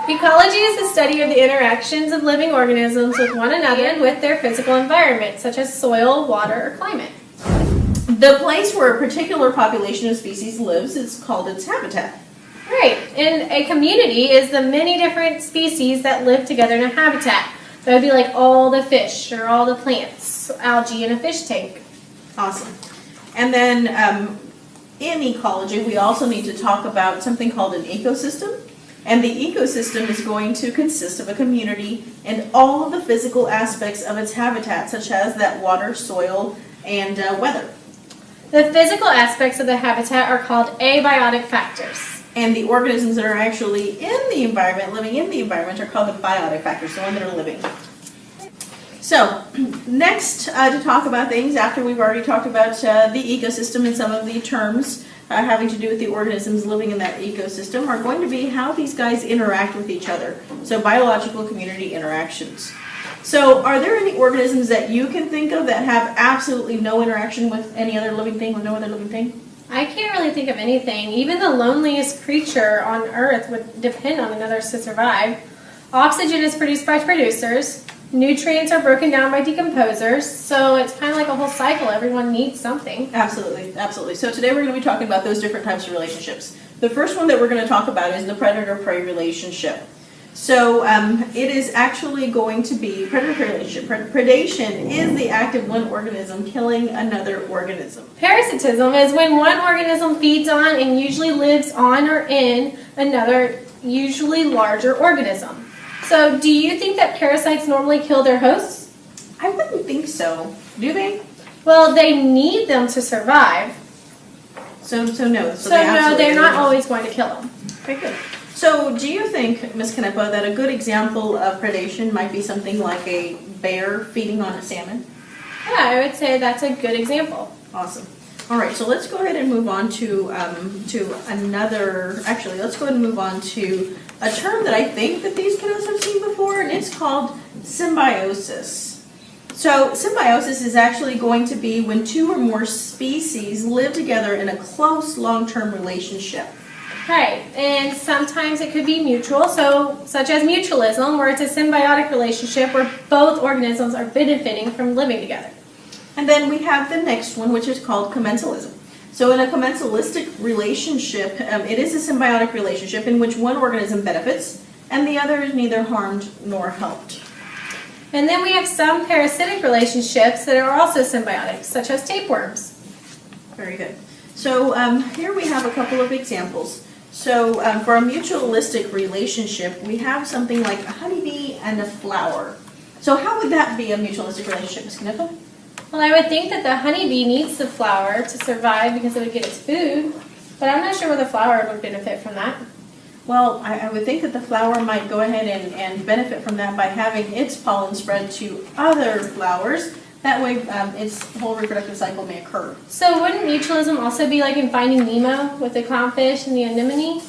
Ecology is the study of the interactions of living organisms with one another and with their physical environment, such as soil, water, or climate. The place where a particular population of species lives is called its habitat. Right, and a community is the many different species that live together in a habitat. That would be like all the fish or all the plants, algae in a fish tank. Awesome. And then in ecology, we also need to talk about something called an ecosystem. And the ecosystem is going to consist of a community and all of the physical aspects of its habitat, such as that water, soil, and weather. The physical aspects of the habitat are called abiotic factors. And the organisms that are actually in the environment, living in the environment, are called the biotic factors, the ones that are living. So, next to talk about things, after we've already talked about the ecosystem and some of the terms having to do with the organisms living in that ecosystem, are going to be how these guys interact with each other. So, biological community interactions. So, are there any organisms that you can think of that have absolutely no interaction with any other living thing, with no other living thing? I can't really think of anything. Even the loneliest creature on Earth would depend on another to survive. Oxygen is produced by producers. Nutrients are broken down by decomposers. So it's kind of like a whole cycle. Everyone needs something. Absolutely, absolutely. So today we're going to be talking about those different types of relationships. The first one that we're going to talk about is the predator-prey relationship. So it is actually going to be predator-prey relationship. Predation is the act of one organism killing another organism. Parasitism is when one organism feeds on and usually lives on or in another, usually larger organism. So do you think that parasites normally kill their hosts? I wouldn't think so. Do they? Well, they need them to survive. So no. So no, they're not always going to kill them. Okay, good. So do you think, Ms. Canepa, that a good example of predation might be something like a bear feeding on a salmon? Yeah, I would say that's a good example. Awesome. All right, so let's go ahead and move on to another, actually, let's go ahead and move on to a term that I think that these kiddos have seen before, and it's called symbiosis. So symbiosis is actually going to be when two or more species live together in a close long-term relationship. Right, and sometimes it could be mutual, so such as mutualism, where it's a symbiotic relationship where both organisms are benefiting from living together. And then we have the next one, which is called commensalism. So in a commensalistic relationship, it is a symbiotic relationship in which one organism benefits and the other is neither harmed nor helped. And then we have some parasitic relationships that are also symbiotic, such as tapeworms. Very good. So here we have a couple of examples. So for a mutualistic relationship, we have something like a honeybee and a flower. So how would that be a mutualistic relationship, Ms. Canepa? Well, I would think that the honeybee needs the flower to survive because it would get its food, but I'm not sure whether the flower would benefit from that. Well, I would think that the flower might go ahead and benefit from that by having its pollen spread to other flowers. That way its whole reproductive cycle may occur. So wouldn't mutualism also be like in Finding Nemo with the clownfish and the anemone?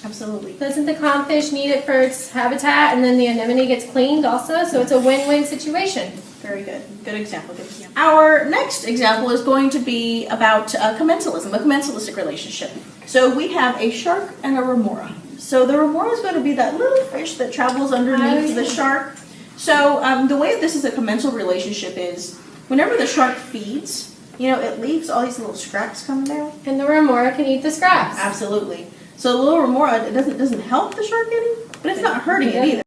Absolutely. Doesn't the clownfish need it for its habitat and then the anemone gets cleaned also? So it's a win-win situation. Very good. Good example. Good example. Our next example is going to be about commensalism, a commensalistic relationship. So we have a shark and a remora. So the remora is going to be that little fish that travels underneath the shark. So the way this is a commensal relationship is whenever the shark feeds, it leaves all these little scraps coming down. And the remora can eat the scraps. Absolutely. So the little remora, it doesn't help the shark any, but it's not hurting it either.